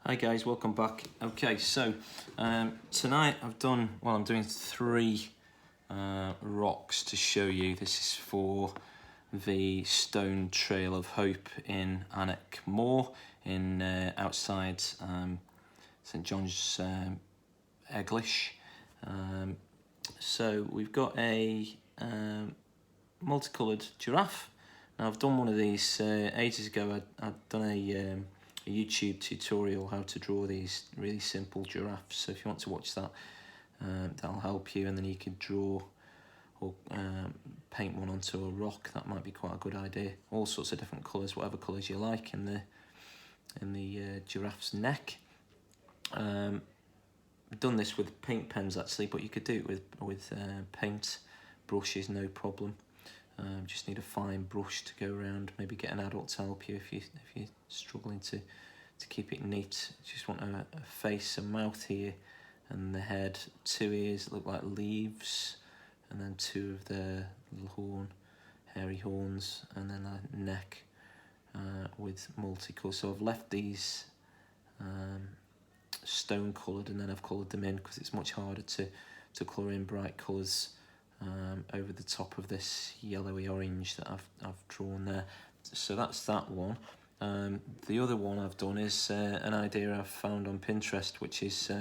Hi guys, welcome back. Okay, so tonight I'm doing three rocks to show you. This is for the Stone Trail of Hope in Annaghmore, in outside St John's, Eglish. So we've got a multicoloured giraffe. Now I've done one of these ages ago. I'd done a YouTube tutorial how to draw these really simple giraffes, so if you want to watch that, that'll help you, and then you could draw or paint one onto a rock. That might be quite a good idea. All sorts of different colours, whatever colours you like in the giraffe's neck. I've done this with paint pens actually, but you could do it with paint brushes, no problem. Just need a fine brush to go around. Maybe get an adult to help you if you're struggling to keep it neat. Just want a face, a mouth here, and the head. Two ears that look like leaves, and then two of the little hairy horns, and then a neck with multicolour. So I've left these stone coloured, and then I've coloured them in because it's much harder to colour in bright colours over the top of this yellowy orange that I've drawn there. So that's that one. The other one I've done is an idea I've found on Pinterest, which is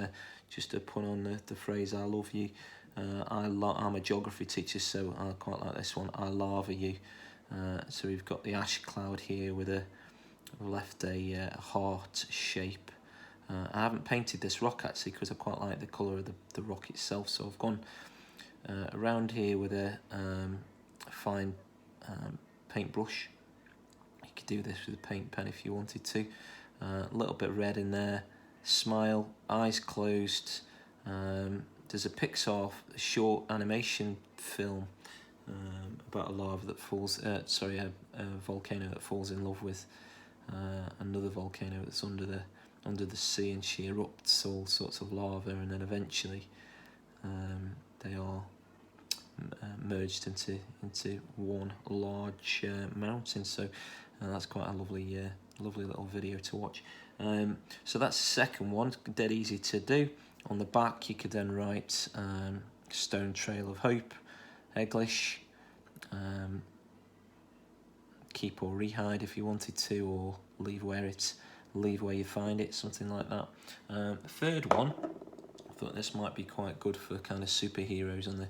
just to put on the phrase "I love you." I'm a geography teacher, so I quite like this one. I lava you. So we've got the ash cloud here with left a heart shape. I haven't painted this rock actually because I quite like the colour of the rock itself, so I've gone around here with a fine paintbrush. You could do this with a paint pen if you wanted to. A little bit red in there. Smile, eyes closed. There's a Pixar short animation film about a lava that falls. A volcano that falls in love with another volcano that's under the sea, and she erupts all sorts of lava, and then eventually they are merged into one large mountain. So that's quite a lovely little video to watch. So that's the second one, dead easy to do. On the back you could then write Stone Trail of Hope, Eglish, keep or rehide if you wanted to, or leave where you find it, something like that. The third one, I thought this might be quite good for kind of superheroes on the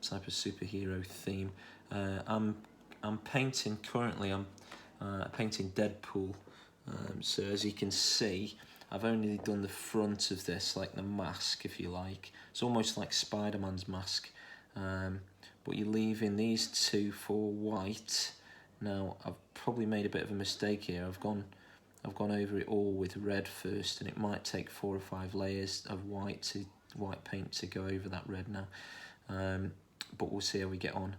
type of superhero theme. I'm painting currently. I'm painting Deadpool. So as you can see, I've only done the front of this, like the mask, if you like. It's almost like Spider-Man's mask, but you're leaving these two for white. Now I've probably made a bit of a mistake here. I've gone over it all with red first, and it might take 4 or 5 layers of white paint to go over that red now. But we'll see how we get on.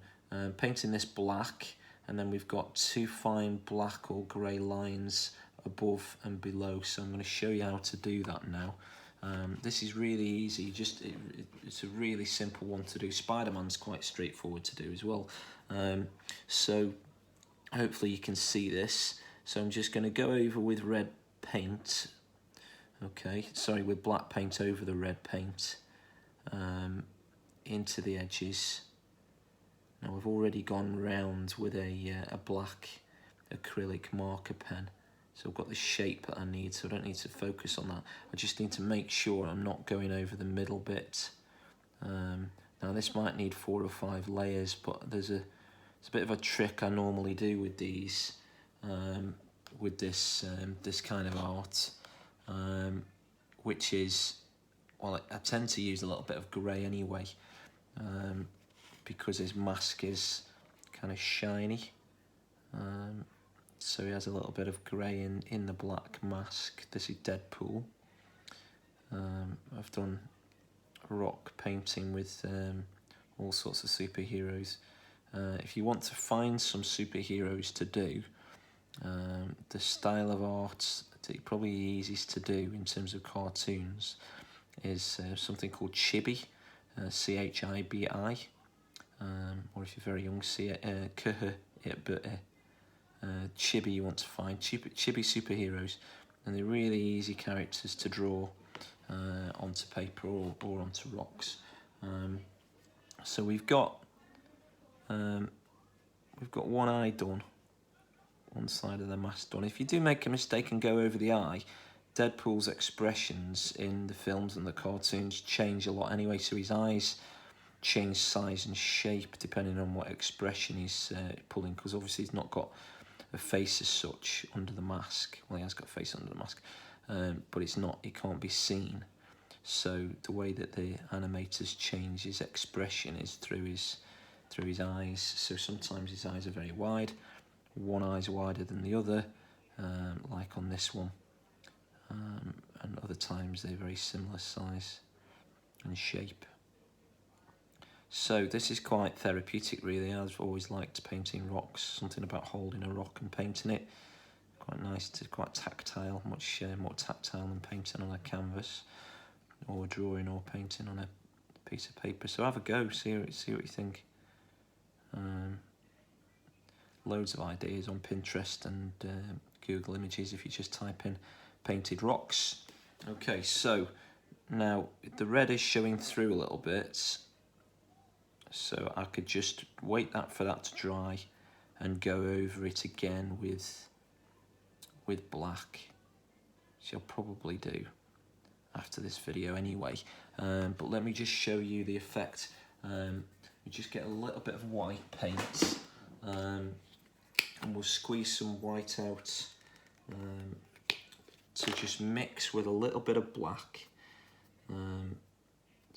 Painting this black, and then we've got 2 fine black or grey lines above and below. So I'm going to show you how to do that now. This is really easy. It's a really simple one to do. Spider-Man's quite straightforward to do as well. So hopefully you can see this. So I'm just going to go over with red paint. Okay, sorry, with black paint over the red paint. Into the edges. Now I've already gone round with a black acrylic marker pen, so I've got the shape that I need, so I don't need to focus on that. I just need to make sure I'm not going over the middle bit. Now this might need 4 or 5 layers, but it's a bit of a trick I normally do with these, with this kind of art, which is, well, I tend to use a little bit of grey anyway, because his mask is kind of shiny. So he has a little bit of grey in the black mask. This is Deadpool. I've done rock painting with all sorts of superheroes. If you want to find some superheroes to do, the style of art that probably easiest to do in terms of cartoons is something called chibi, chibi, or if you're very young, chibi you want to find, chibi superheroes. and they're really easy characters to draw onto paper or onto rocks. So we've got one eye done, one side of the mask done. If you do make a mistake and go over the eye, Deadpool's expressions in the films and the cartoons change a lot anyway, so his eyes change size and shape depending on what expression he's pulling, because obviously he's not got a face as such under the mask. Well, he has got a face under the mask, but it can't be seen. So the way that the animators change his expression is through his eyes. So sometimes his eyes are very wide, one eye's wider than the other, like on this one. And other times they're very similar size and shape. So this is quite therapeutic really. I've always liked painting rocks, something about holding a rock and painting it. Quite nice, quite tactile, much more tactile than painting on a canvas or drawing or painting on a piece of paper. So have a go, see what you think. Loads of ideas on Pinterest and Google Images if you just type in painted rocks. Okay, so now the red is showing through a little bit, so I could just wait for that to dry and go over it again with black, which I'll probably do after this video anyway. But let me just show you the effect. We just get a little bit of white paint, and we'll squeeze some white out to just mix with a little bit of black.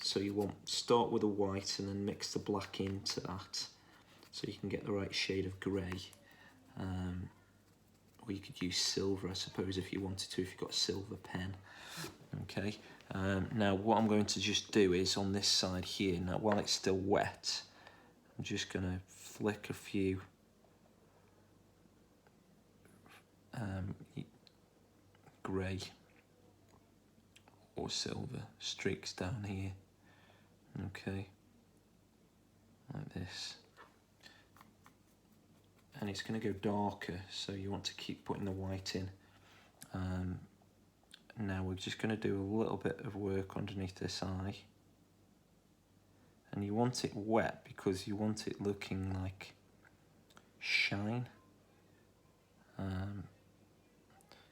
So you want start with a white and then mix the black into that, so you can get the right shade of grey. Or you could use silver, I suppose, if you wanted to, if you've got a silver pen. Okay. Now what I'm going to just do is on this side here, now while it's still wet, I'm just going to flick a few grey or silver streaks down here. Okay, like this. And it's going to go darker, so you want to keep putting the white in. Now we're just going to do a little bit of work underneath this eye. And you want it wet because you want it looking like shine.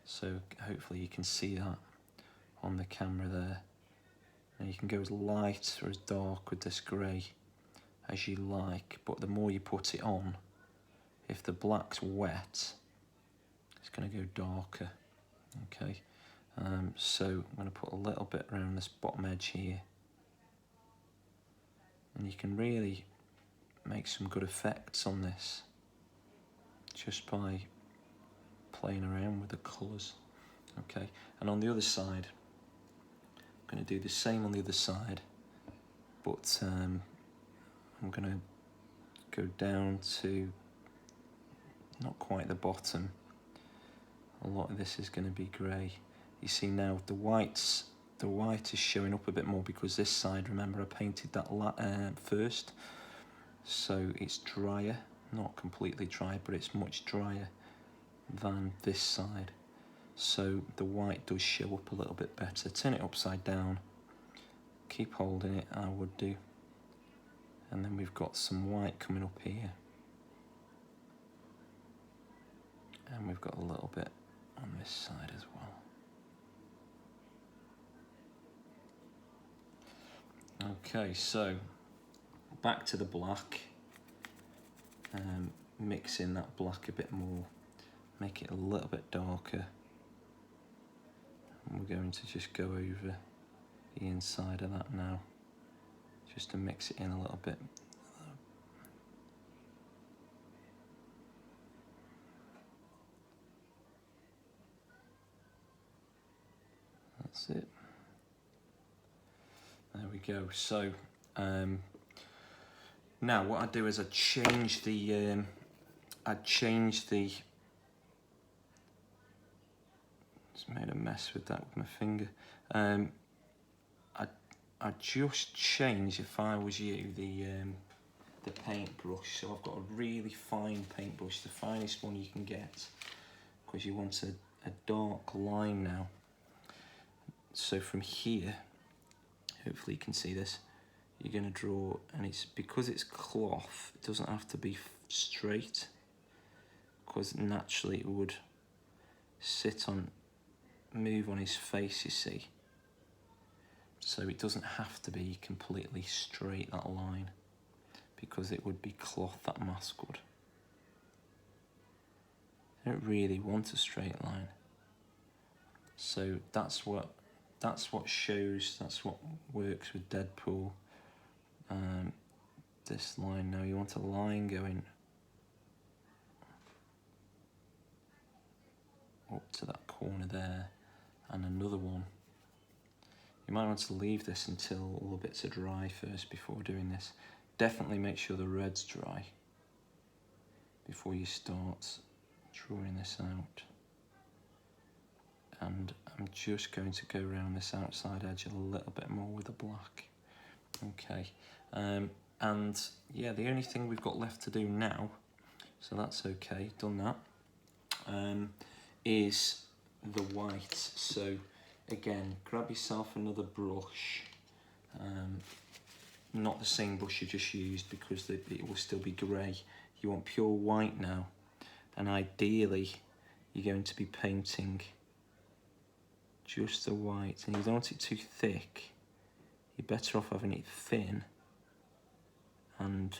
So hopefully you can see that on the camera there. And you can go as light or as dark with this grey as you like, but the more you put it on, if the black's wet, it's going to go darker. Okay, so I'm going to put a little bit around this bottom edge here, and you can really make some good effects on this just by playing around with the colours. Okay, and on the other side, I'm going to do the same on the other side, but I'm going to go down to not quite the bottom. A lot of this is going to be grey. You see now the white is showing up a bit more because this side, remember I painted that first, so it's drier, not completely dry, but it's much drier than this side. So the white does show up a little bit better. Turn it upside down, keep holding it, I would do. And then we've got some white coming up here. And we've got a little bit on this side as well. Okay, so back to the black. Mix in that black a bit more, make it a little bit darker. And we're going to just go over the inside of that now, just to mix it in a little bit. That's it. There we go. So now what I do is I change the just made a mess with that with my finger. I just change, if I was you, the paintbrush. So I've got a really fine paintbrush, the finest one you can get, because you want a dark line now. So from here, hopefully you can see this, you're going to draw, and it's because it's cloth, it doesn't have to be straight, because naturally it would move on his face, you see. So it doesn't have to be completely straight, that line, because it would be cloth, that mask would. I don't really want a straight line. So that's what shows, that's what works with Deadpool. This line now, you want a line going up to that corner there, and another one. You might want to leave this until all the bits are dry first before doing this. Definitely make sure the red's dry before you start drawing this out. And I'm just going to go around this outside edge a little bit more with the black. Okay, and yeah, the only thing we've got left to do now, so that's okay, done that, is the white. So again, grab yourself another brush, not the same brush you just used, because it will still be grey. You want pure white now, and ideally you're going to be painting just the white, and you don't want it too thick. You're better off having it thin and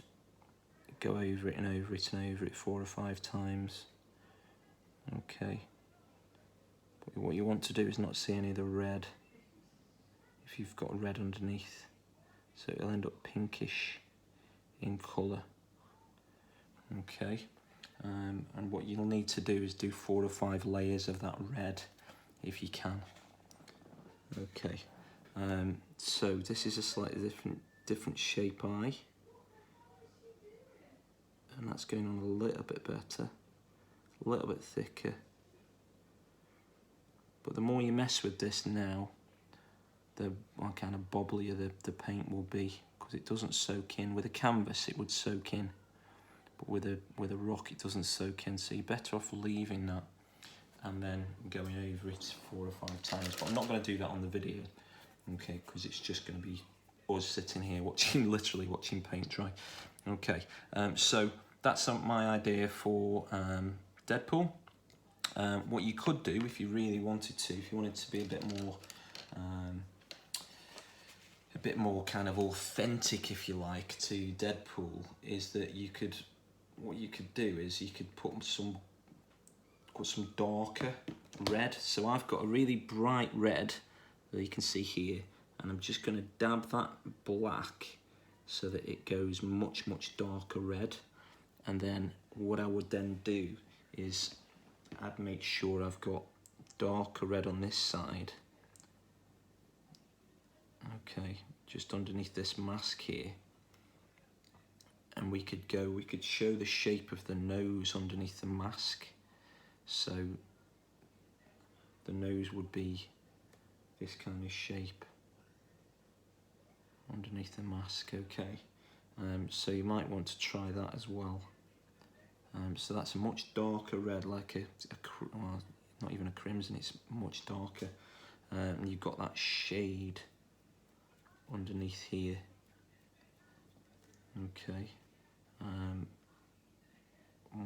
go over it and over it and over it 4 or 5 times. Okay. But what you want to do is not see any of the red if you've got red underneath. So it'll end up pinkish in colour. Okay. And what you'll need to do is do 4 or 5 layers of that red if you can. Okay. So this is a slightly different shape eye, and that's going on a little bit better, a little bit thicker. But the more you mess with this now, the kind of bobblier the paint will be, because it doesn't soak in. With a canvas it would soak in, but with a rock it doesn't soak in, so you're better off leaving that and then going over it 4 or 5 times. But I'm not going to do that on the video, okay, because it's just going to be us sitting here literally watching paint dry. Okay, so that's my idea for Deadpool. What you could do, if you really wanted to, if you wanted to be a bit more kind of authentic, if you like, to Deadpool, is that what you could do is you could put some darker red. So I've got a really bright red that you can see here, and I'm just going to dab that black so that it goes much darker red. And then what I would then do is I'd make sure I've got darker red on this side, okay, just underneath this mask here, and we could show the shape of the nose underneath the mask. So the nose would be this kind of shape underneath the mask, okay. So you might want to try that as well. So that's a much darker red, like well, not even a crimson, it's much darker. And you've got that shade underneath here, okay. And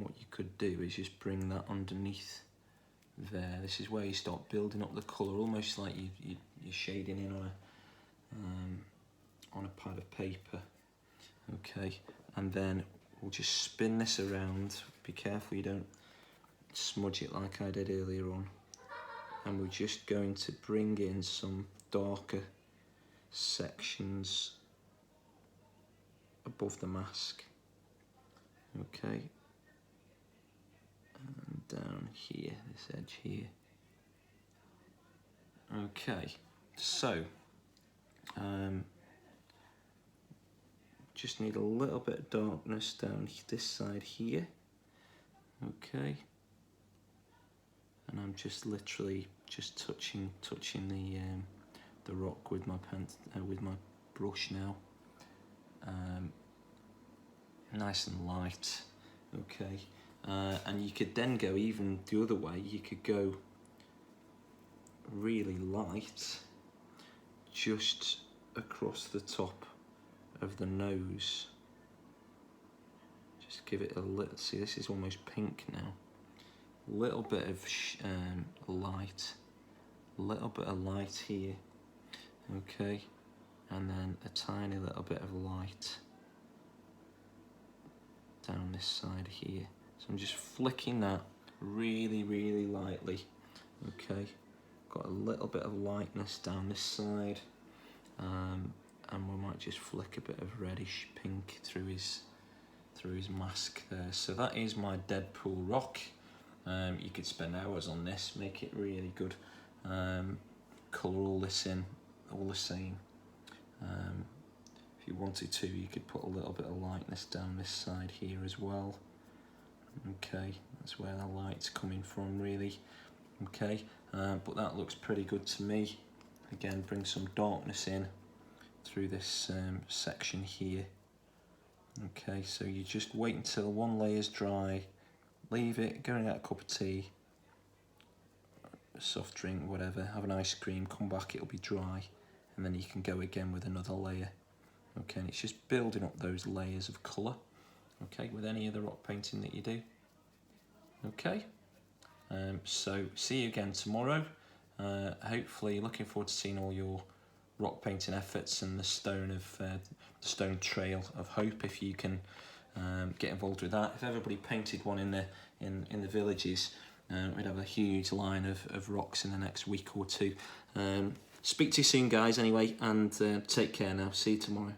what you could do is just bring that underneath there. This is where you start building up the colour, almost like you're shading in on a pad of paper, okay. And then we'll just spin this around. Be careful you don't smudge it like I did earlier on. And we're just going to bring in some darker sections above the mask, okay. And down here, this edge here. Okay, so just need a little bit of darkness down this side here, okay. And I'm just literally just touching the rock with my brush now, nice and light, okay. And you could then go even the other way. You could go really light just across the top of the nose. Just give it a little, see this is almost pink now. A little bit of light, a little bit of light here, okay, and then a tiny little bit of light down this side here. So I'm just flicking that really, really lightly, okay. Got a little bit of lightness down this side, and we might just flick a bit of reddish pink through his mask there. So that is my Deadpool rock. You could spend hours on this, make it really good. Colour all this in, all the same. If you wanted to, you could put a little bit of lightness down this side here as well. Okay, that's where the light's coming from really. Okay, but that looks pretty good to me. Again, bring some darkness in through this section here. Okay, so you just wait until one layer's dry, leave it, go and get a cup of tea, a soft drink, whatever, have an ice cream, come back, it'll be dry, and then you can go again with another layer. Okay, and it's just building up those layers of colour, okay, with any other rock painting that you do. Okay, so see you again tomorrow. Hopefully, looking forward to seeing all your rock painting efforts and the stone trail of hope, if you can get involved with that. If everybody painted one in the villages, we'd have a huge line of rocks in the next week or two. Speak to you soon, guys, anyway, and take care now. See you tomorrow.